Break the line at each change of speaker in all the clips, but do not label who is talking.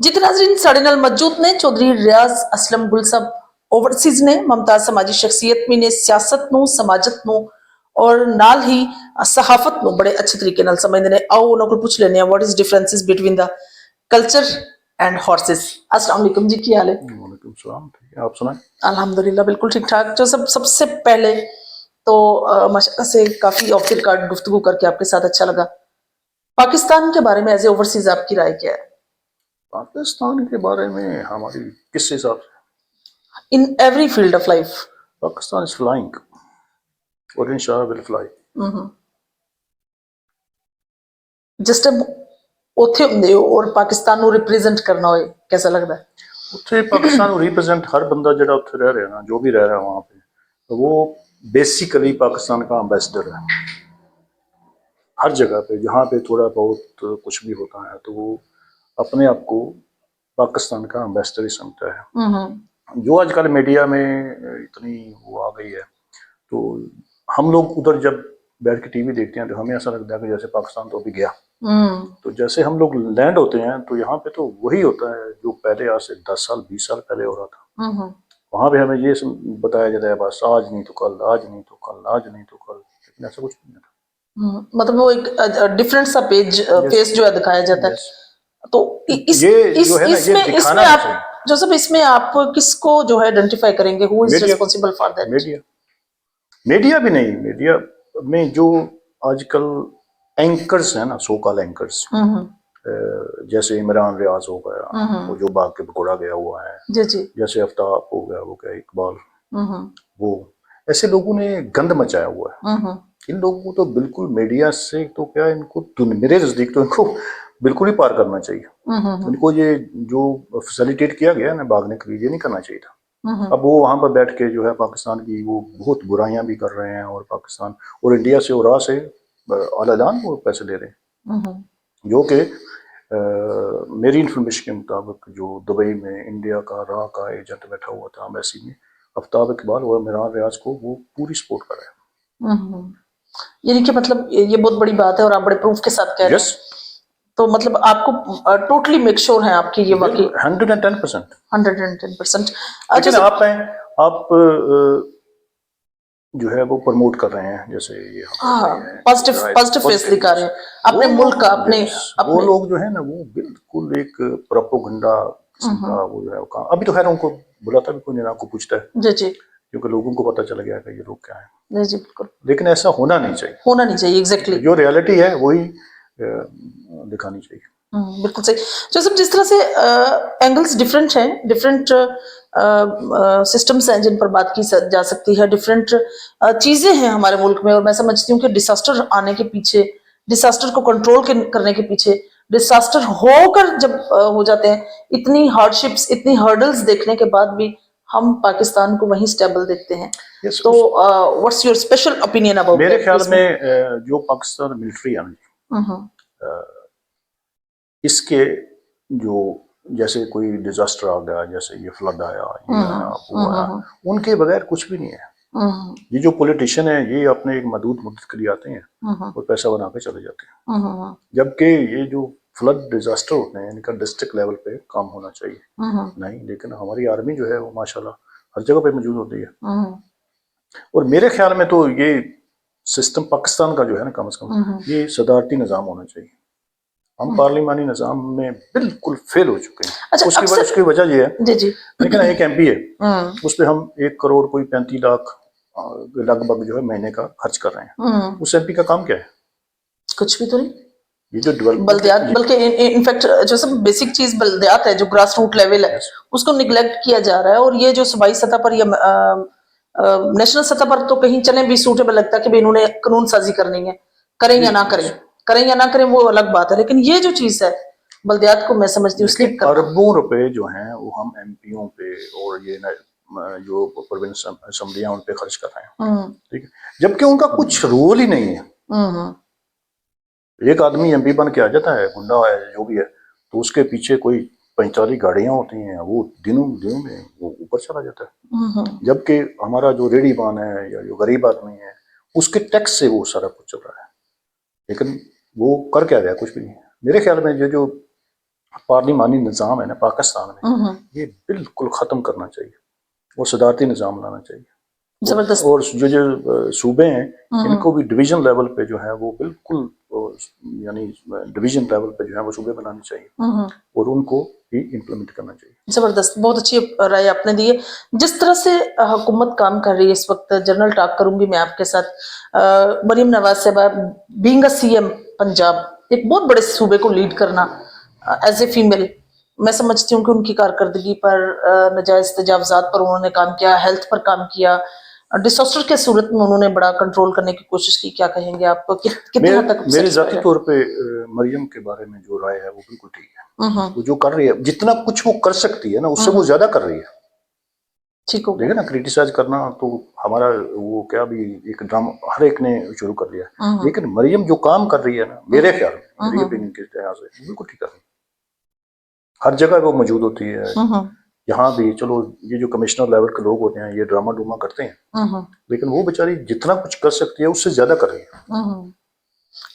ਜਿੱਥੇ ਨਾਜ਼ਰੀਨ ਸਾਡੇ ਨਾਲ ਮੌਜੂਦ ਨੇ ਚੌਧਰੀ ਰਿਆਜ਼ ਅਸਲਮ ਗੁਲ ਸਾਹਿਬ ਓਵਰਸੀਜ਼ ਨੇ ਮੁਮਤਾਜ਼ ਸਮਾਜੀ ਸ਼ਖਸੀਅਤ ਵੀ ਨੇ ਸਿਆਸਤ ਨੂੰ ਸਮਾਜਤ ਨੂੰ ਔਰ ਨਾਲ ਹੀ ਸਹਾਫਤ ਨੂੰ ਬੜੇ ਅੱਛੇ ਤਰੀਕੇ ਨਾਲ ਸਮਝਦੇ ਨੇ। ਆਓ ਉਹਨਾਂ ਕੋਲ ਪੁੱਛ ਲੈਂਦੇ ਹਾਂ what is differences between the culture and horses. अस्सलाम वालेकुम जी, क्या हाल है?
वालेकुम सलाम, ठीक है, आप सुनाएं।
अल्हम्दुलिल्लाह बिल्कुल ठीक ठाक। जो सबसे पहले तो माशाल्लाह से काफ़ी ऑफ द रिकॉर्ड गुफ्तगू करके आपके साथ अच्छा लगा। पाकिस्तान के बारे में एज ए ओवरसीज आपकी राय क्या है?
पाकिस्तान के बारे में हमारी किस हिसाब से?
In every field of life
Pakistan is flying और इंशाल्लाह विल फ्लाई।
जिस टाइम ਉੱਥੇ ਹੁੰਦੇ ਹੋ ਔਰ ਪਾਕਿਸਤਾਨ ਨੂੰ ਰਿਪਰੈਜ਼ੈਂਟ ਕਰਨਾ ਹੋਏ कैसा लगता है?
ਉੱਥੇ ਪਾਕਿस्तान को रिप्रेजेंट हर बंदा जो ਉੱਥੇ रह रहा है ना, जो भी रह रहा है वहाँ पे, तो वो बेसिकली पाकिस्तान का एम्बेसडर है। हर जगह पे जहाँ पे थोड़ा बहुत कुछ भी होता है तो वो अपने आप को पाकिस्तान का एम्बेसडर ही समझता है। जो आजकल मीडिया में इतनी वो आ गई है, तो हम लोग उधर जब बैठ के टीवी देखते हैं तो हमें ऐसा लगता है कि जैसे पाकिस्तान तो अभी गया। तो जैसे हम लोग लैंड होते हैं तो यहाँ पे तो वही होता है जो पहले आज से 10 साल 20 साल पहले हो रहा था। वहाँ पे हमें ये बताया जाता है बस आज नहीं तो कल, आज नहीं तो कल, आज नहीं तो कल, लेकिन ऐसा कुछ नहीं था।
मतलब वो एक डिफरेंट सा फेस जो है दिखाया जाता है। तो इसमें आप जो सब इसमें आप किसको जो है आइडेंटिफाई करेंगे? Who is responsible for that?
Media भी नहीं, मीडिया में जो आजकल एंकर्स है ना, सो कॉल एंकर्स, जैसे इमरान रियाज हो गया, वो जो बाग के पकौड़ा गया हुआ है
जी जी,
जैसे आफ्ताब हो गया, वो क्या इकबाल, वो ऐसे लोगों ने गंद मचाया हुआ है। इन लोगों को तो बिल्कुल मीडिया से तो क्या, इनको मेरे नजदीक तो इनको बिल्कुल ही पार करना चाहिए। इनको ये जो फैसिलिटेट किया गया है ना भागने के लिए, ये नहीं करना चाहिए था। अब वो वहां पर बैठ के जो है पाकिस्तान की वो बहुत बुराइयां भी कर रहे हैं, और पाकिस्तान और इंडिया से और से अलान वो पैसे ले रहे हैं, जो कि मेरी इंफॉर्मेशन के मुताबिक जो दुबई में इंडिया का राह का एजेंट बैठा हुआ था एम्बेसी में, आफ्ताब इकबाल और इमरान रियाज को वो पूरी सपोर्ट कर रहे हैं।
यानी कि मतलब ये बहुत बड़ी बात है और आप बड़े प्रूफ के साथ कह रहे हैं। तो मतलब आपको टोटली मेक श्योर है आपकी ये वाकई
110%।
110%।
अच्छा, आप जो है वो प्रमोट कर रहे हैं, जैसे ये
पॉजिटिव फेस दिखा रहे हैं अपने मुल्क का, अपने
वो लोग जो है ना वो बिल्कुल एक प्रोपेगेंडा किस्म का वो जो है वो काम। अभी तो खैर उनको बुलाता भी कोई नहीं, आपको पूछता है
जी जी,
क्योंकि लोगों को पता चल गया कि ये लोग क्या है।
जी जी बिल्कुल,
लेकिन ऐसा होना नहीं चाहिए,
एग्जैक्टली
जो रियलिटी है वही दिखानी चाहिए।
बिल्कुल सही। जो सब जिस तरह से एंगल्स डिफरेंट हैं, डिफरेंट सिस्टम्स हैं जिन पर बात की जा सकती है, डिफरेंट चीज़ें हैं हमारे मुल्क में, और मैं समझती हूँ कि डिसास्टर आने के पीछे, डिसास्टर को कंट्रोल करने के पीछे, डिसास्टर होकर जब हो जाते हैं, इतनी हार्डशिप्स, इतनी हर्डल्स देखने के बाद भी हम पाकिस्तान को वहीं स्टेबल देखते हैं। तो what's your special opinion about?
मेरे ख्याल में जो पाकिस्तान मिलिट्री है इसके जो जैसे कोई डिजास्टर आ गया, जैसे ये फ्लड आया, ये आया, वो आया, उनके बगैर कुछ भी नहीं है। ये जो पॉलिटिशियन है ये अपने एक मदद के लिए आते हैं और पैसा बना के चले जाते हैं, जबकि ये जो फ्लड डिजास्टर होते हैं इनका डिस्ट्रिक्ट लेवल पे काम होना चाहिए नहीं। लेकिन हमारी आर्मी जो है वो माशाल्लाह हर जगह पे मौजूद होती है, और मेरे ख्याल में तो ये सिस्टम पाकिस्तान का जो है ना, कम से कम ये सदारती निज़ाम होना चाहिए। हम पार्लिमानी निज़ाम में बिल्कुल फेल हो चुके हैं।
अच्छा,
उसकी वजह ये है
जी जी,
लेकिन एक एमपी है उस पर हम 1 करोड़ कोई 35 लाख लगभग जो है महीने का खर्च कर रहे हैं। उस एमपी का काम क्या है?
कुछ भी तो नहीं।
ये जो
बल्दियात, बल्कि इनफैक्ट जो सब बेसिक चीज बल्दियात है, जो ग्रास रूट लेवल है, उसको निगलेक्ट किया जा रहा है। और ये जो सूबाई सतह पर या नेशनल सतह पर तो कहीं चले भी सूटेबल लगता है कि इन्होंने कानून साजी करनी है, करें या ना करें वो अलग बात है। लेकिन ये जो चीज है बल्दियात को मैं समझती हूँ स्लिप कर
अरबों रुपए जो हैं वो हम एमपीओ पे और ये जो प्रोविंस असेंबलियां उन पे खर्च कर रहे हैं, ठीक है, जबकि उनका कुछ रोल ही नहीं है। एक आदमी एमपी बन के आ जाता है, गुंडा है जो भी है, तो उसके पीछे कोई 45 गाड़ियां होती हैं, वो दिनों में वो ऊपर चला जाता है। जबकि हमारा जो रेडीबान है या जो गरीब आदमी है उसके टैक्स से वो सारा कुछ चल रहा है, लेकिन वो कर क्या रहा है? कुछ भी नहीं। मेरे ख्याल में ये जो पार्लिमानी निज़ाम है ना पाकिस्तान में, ये बिल्कुल ख़त्म करना चाहिए, वो सदारती निज़ाम लाना चाहिए।
जबरदस्त।
और जो सूबे हैं इनको भी डिवीज़न लेवल पे जो है वो बिल्कुल यानी डिवीज़न लेवल पे जो है वो सूबे बनाने चाहिए और उनको भी इम्प्लीमेंट करना चाहिए।
जबरदस्त, बहुत अच्छी राय आपने दी है। जिस तरह से हुकूमत काम कर रही है इस वक्त, जनरल टॉक करूंगी मैं आपके साथ। मरीम नवाज साहबा बीइंग अ सीएम पंजाब, एक बहुत बड़े सूबे को लीड करना एज ए फीमेल, मैं समझती हूँ कि उनकी कारकर्दगी पर, नजायज तजावजात पर उन्होंने काम किया, हेल्थ पर काम किया, डिसास्टर के सूरत में उन्होंने बड़ा कंट्रोल करने की कोशिश की। क्या कहेंगे आप, कितने हद तक
मेरे
satisfied
ज़ाती
है?
तौर पे मरियम के बारे में जो राय है वो बिल्कुल ठीक है। वो जो कर रही है, जितना कुछ वो कर सकती है ना उससे वो ज्यादा कर रही है।
ठीक हो गया।
देखिए ना, क्रिटिसाइज करना तो हमारा वो क्या भी एक ड्रामा हर एक ने शुरू कर लिया, लेकिन मरियम जो काम कर रही है ना, मेरे ख्याल में, मेरी ओपिनियन के लिहाज से बिल्कुल ठीक कर रही है। हर जगह वो मौजूद होती है। यहाँ भी चलो ये जो कमिश्नर लेवल के लोग होते हैं ये ड्रामा डूमा करते हैं, लेकिन वो बेचारी जितना कुछ कर सकती है उससे ज्यादा कर रही है।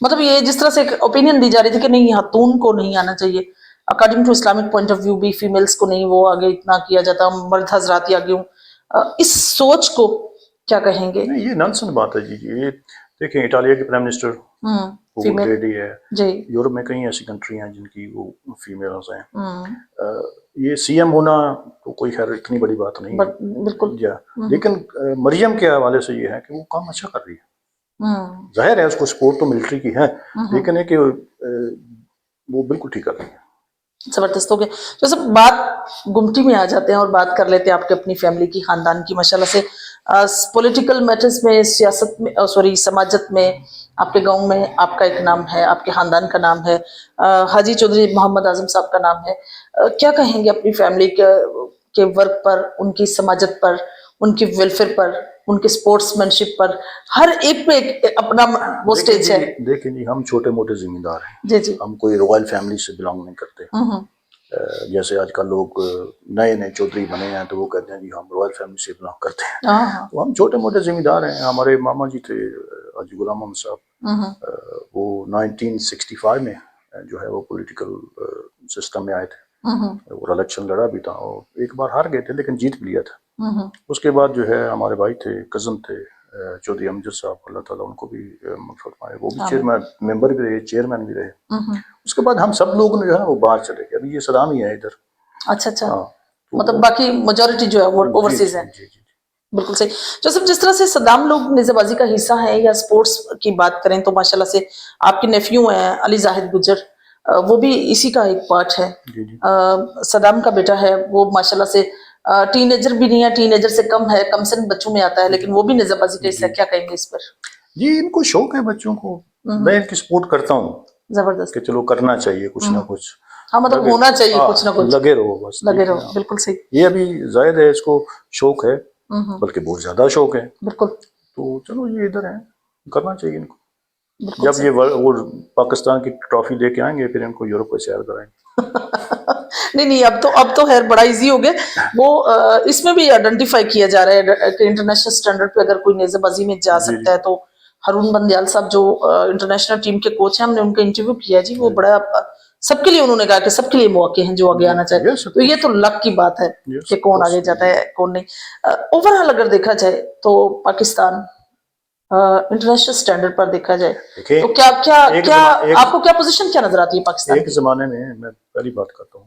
मतलब ये जिस तरह से एक ओपिनियन दी जा रही थी कि नहीं खातून को नहीं आना चाहिए, according to Islamic point of view भी फीमेल्स को नहीं वो आगे इतना किया जाता, मर्द हजरात ही आगे हूँ, इस सोच को क्या कहेंगे?
नहीं, ये नॉनसेंस बात है जी। ये देखिए, इटालिया की प्राइम मिनिस्टर वो
फीमेल
लेडी है
जी।
यूरोप में कई ऐसी कंट्री हैं जिनकी वो फीमेल्स हैं। ये सीएम होना तो कोई खैर इतनी बड़ी बात नहीं है,
बिल्कुल।
लेकिन मरियम के हवाले से ये है कि वो काम अच्छा कर रही है। जाहिर है उसको सपोर्ट तो मिलिट्री की है, लेकिन है कि वो बिल्कुल ठीक कर रही है।
जबरदस्त हो गया। जैसे बात गुमटी में आ जाते हैं और बात कर लेते हैं आपके अपनी फैमिली की, खानदान की। माशाल्लाह से पॉलिटिकल मैटर्स में, सियासत में, सॉरी समाजत में, आपके गांव में आपका एक नाम है, आपके खानदान का नाम है, हाजी चौधरी मोहम्मद आजम साहब का नाम है। क्या कहेंगे अपनी फैमिली के वर्क पर, उनकी समाजत पर, उनकी वेलफेयर पर, उनके स्पोर्ट्समैनशिप पर? हर एक पे एक अपना वो स्टेज है।
देखिए जी, हम छोटे मोटे जिम्मेदार हैं
जी जी।
हम कोई रॉयल फैमिली से बिलोंग नहीं करते। जैसे आजकल लोग नए नए चौधरी बने हैं तो वो कहते हैं जी हम रॉयल फैमिली से बिलोंग करते हैं। तो हम छोटे मोटे जिम्मेदार हैं। हमारे मामा जी थे हाजी गुलाम मोहम्मद साहब, वो 1965 में जो है वो पॉलिटिकल सिस्टम में आए थे और इलेक्शन लड़ा भी था और एक बार हार गए थे लेकिन जीत भी लिया था। उसके बाद जो है हमारे भाई थे, कज़न थे चौधरी अमजद साहब, अल्लाह ताला उनको भी फरमाए, वो भी चेयरमैन मेंबर भी रहे, चेयरमैन भी रहे। उसके बाद हम सब लोग जो है वो बाहर चले गए। अभी ये सदाम ही है इधर।
अच्छा अच्छा।
हाँ, तो
मतलब बाकी मेजॉरिटी जो है वो ओवरसीज है।
जी जी।
बिल्कुल सही। जोसेफ, जिस तरह से सदाम लोग निज़ाबाजी का हिस्सा है या स्पोर्ट्स की बात करें तो माशाल्लाह से आपके नेफ्यू हैं अली जाहिद गुजर, वो भी इसी का एक पार्ट है।
जी जी।
सदाम का बेटा है वो माशाल्लाह से टीनेजर भी नहीं है, टीनेजर से कम है, कम से बच्चों में आता है, लेकिन वो भी निज़ाबाजी का हिस्सा है। क्या कहेंगे इस पर?
जी, इनको शौक है बच्चों को, मैं इनकी सपोर्ट करता हूँ
जबरदस्त
कि चलो करना चाहिए कुछ ना कुछ।
हाँ, मतलब होना चाहिए कुछ ना कुछ,
लगे रहो बस,
लगे रहो। बिल्कुल सही।
ये अभी जाहिर है इसको शौक है, बल्कि बहुत ज्यादा शौक है।
बिल्कुल।
तो चलो ये इधर है, करना चाहिए इनको।
बिल्कुल
जब ये वो पाकिस्तान की ट्रॉफी लेके आएंगे फिर इनको यूरोप में सैर कराएंगे।
नहीं नहीं, अब तो खैर बड़ा इजी हो गया वो। इसमें भी आइडेंटिफाई किया जा रहा है कि इंटरनेशनल स्टैंडर्ड पे अगर कोई नेज़ाबाजी में जा सकता है तो हारून बंदयाल साहब जो इंटरनेशनल टीम के कोच हैं, हमने उनका इंटरव्यू किया जी, वो बड़ा सबके लिए उन्होंने कहा कि सबके लिए मौके हैं जो आगे आना चाहे। तो ये तो लक की बात है कि कौन आगे जाता है कौन नहीं। ओवरऑल अगर देखा जाए तो पाकिस्तान इंटरनेशनल स्टैंडर्ड पर देखा जाए तो क्या क्या क्या आपको क्या पोजीशन क्या नजर आती है पाकिस्तान
एक जमाने में? मैं पहली बात करता हूँ,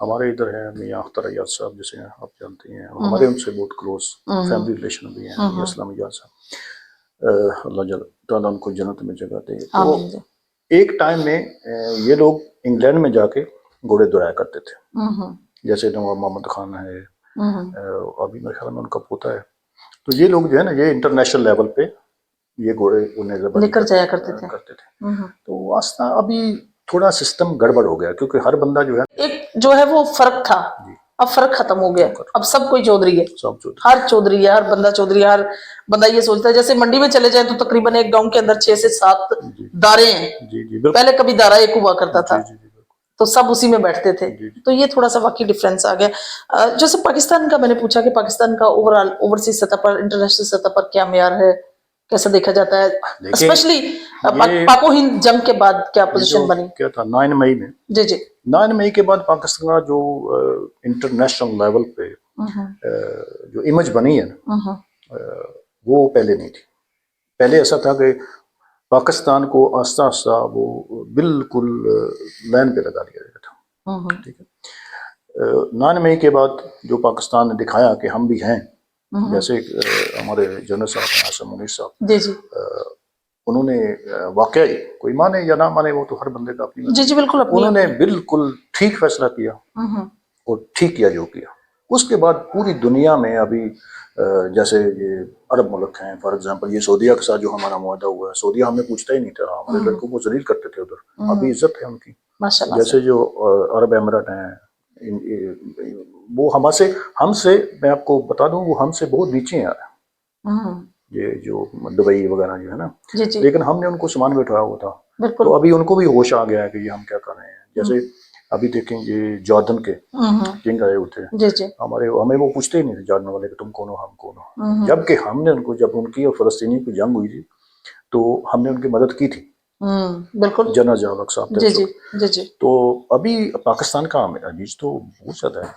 हमारे इधर है मियां अख्तर अय्याज साहब, जिसे आप जानते हैं, हमारे उनसे बहुत क्लोज फैमिली रिलेशन भी है। मियां इस्लाम अय्याज साहब, अल्लाह ताला उनको जन्नत में जगह दे। तो एक टाइम में ये लोग इंग्लैंड में जाके घोड़े दौड़ाया करते थे, जैसे नवाब मोहम्मद खान है, अभी मेरे ख्याल में उनका पोता है। तो ये लोग जो है ना, ये इंटरनेशनल लेवल पे ये घोड़े उन्हें
लेकर जाया करते थे।
तो आस्था अभी थोड़ा सिस्टम गड़बड़ हो गया, क्योंकि हर बंदा जो है, एक
जो है वो फर्क था, अब फर्क खत्म हो गया। अब सब कोई चौधरी है, हर चौधरी है, हर बंदा चौधरी है। हर बंदा ये सोचता है, जैसे मंडी में चले जाए तो तकरीबन एक गांव के अंदर 6 से 7 दारे हैं। पहले कभी दारा एक हुआ करता था, तो सब उसी में बैठते थे। तो ये थोड़ा सा वाकई डिफरेंस आ गया। जैसे पाकिस्तान का मैंने पूछा कि पाकिस्तान का ओवरऑल ओवरसीज सतह पर, इंटरनेशनल सतह पर क्या मेयार है, कैसा देखा जाता है, स्पेशली पाको हिंद जंग के बाद क्या पोजीशन बनी?
क्या था 9 मई में,
जी जी
9 मई के बाद पाकिस्तान का जो इंटरनेशनल लेवल पे जो इमेज बनी है ना, वो पहले नहीं थी। पहले ऐसा था कि पाकिस्तान को आस्ता आस्ता वो बिल्कुल लाइन पे लगा दिया गया था। ठीक है, 9 मई के बाद जो पाकिस्तान ने दिखाया कि हम भी हैं, जैसे हमारे जनरल साहब हैं आसिम मुनीर साहब,
जी जी
उन्होंने वाकई कोई माने या ना माने वो तो हर बंदे का अपनी,
जी जी बिल्कुल अपनी
उन्होंने बिल्कुल ठीक फैसला किया और ठीक किया जो किया। उसके बाद पूरी दुनिया में अभी जैसे ये अरब मुल्क हैं, फॉर एग्जांपल ये सऊदीया के साथ जो हमारा मुआहदा हुआ है, सऊदीया हमें पूछता ही नहीं था, हमारे लड़कों को जलील करते थे उधर, अभी इज्जत है उनकी।
माशाल्लाह
जैसे जो अरब अमीरात हैं, वो हमसे मैं आपको बता दूं, वो हमसे बहुत नीचे हैं यार, ये जो दुबई वगैरह जो है ना,
जी जी
लेकिन हमने उनको समान बैठाया हुआ था।
बिल्कुल
तो अभी उनको भी होश आ गया है कि ये हम क्या कर रहे हैं। जैसे अभी देखें ये जॉर्डन के किंग आए हुए थे,
जी जी
हमें वो पूछते ही नहीं थे जॉर्डन वाले कि तुम कौन हो हम कौन हो, जबकि हमने उनको, जब उनकी और फलस्तीनी की जंग हुई थी तो हमने उनकी मदद की थी,
बिल्कुल
जनरल जावक साहब
जी
थे।
जी जी जी
तो अभी पाकिस्तान का अजीज तो बहुत ज्यादा है,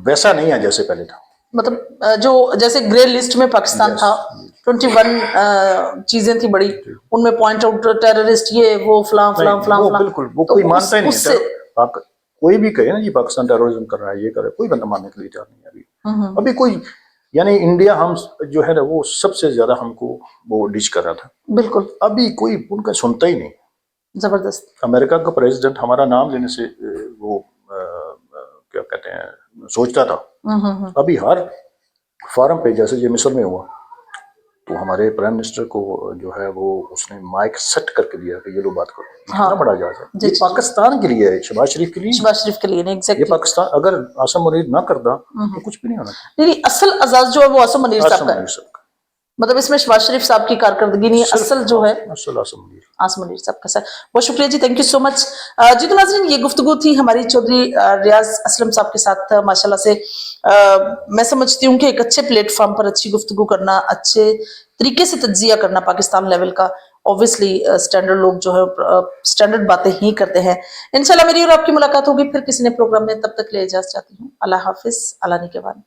वैसा नहीं है जैसे पहले था।
मतलब जो जैसे ग्रे लिस्ट में पाकिस्तान था, 21 चीजें थी बड़ी, उनमें पॉइंट आउट टेररिस्ट ये वो फलां फलां
नहीं,
फलां
वो
फलां,
बिल्कुल वो
तो
कोई मानता ही नहीं
उससे
है। कोई भी कहे ना जी पाकिस्तान टेररिज्म कर रहा है, ये कर रहा है, कोई बंदा मानने के लिए तैयार नहीं है अभी कोई। यानी इंडिया हम जो है ना वो सबसे ज्यादा हमको वो डिच कर रहा था,
बिल्कुल
अभी कोई उनका सुनता ही नहीं।
जबरदस्त।
अमेरिका का प्रेसिडेंट हमारा नाम लेने से वो क्या कहते हैं सोचता था, अभी हर फॉरम पे, जैसे ये मिस्र में हुआ तो हमारे प्राइम मिनिस्टर को जो है वो उसने माइक सेट करके दिया कि ये लोग बात करो।
हाँ,
इतना बड़ा जहाज है, ये पाकिस्तान के लिए है, शहबाज शरीफ के लिए,
शहबाज शरीफ के लिए नहीं,
ये
एग्जैक्टली
पाकिस्तान अगर आसिम मुनीर ना करता तो कुछ भी नहीं होना।
नहीं, असल अजाज जो है वो आसिम मुनीर साहब का है, मतलब इसमें शहबाज शरीफ साहब की कारकर्दगी नहीं, असल जो है
असल आसिम
मुनीर साहब का। सर बहुत शुक्रिया जी, थैंक यू सो मच जी। तो नाज़रीन ये गुफ्तगू थी हमारी चौधरी रियाज असलम साहब के साथ। माशाल्लाह से मैं समझती हूँ कि एक अच्छे प्लेटफॉर्म पर अच्छी गुफ्तगू करना, अच्छे तरीके से तज्जिया करना पाकिस्तान लेवल का, ऑब्वियसली स्टैंडर्ड लोग जो है स्टैंडर्ड बातें ही करते हैं। इंशाल्लाह मेरी और आपकी मुलाकात होगी फिर किसी ने प्रोग्राम में, तब तक ले इजाजत चाहती हूँ। अल्लाह हाफिज, अल्लाह निगहबान।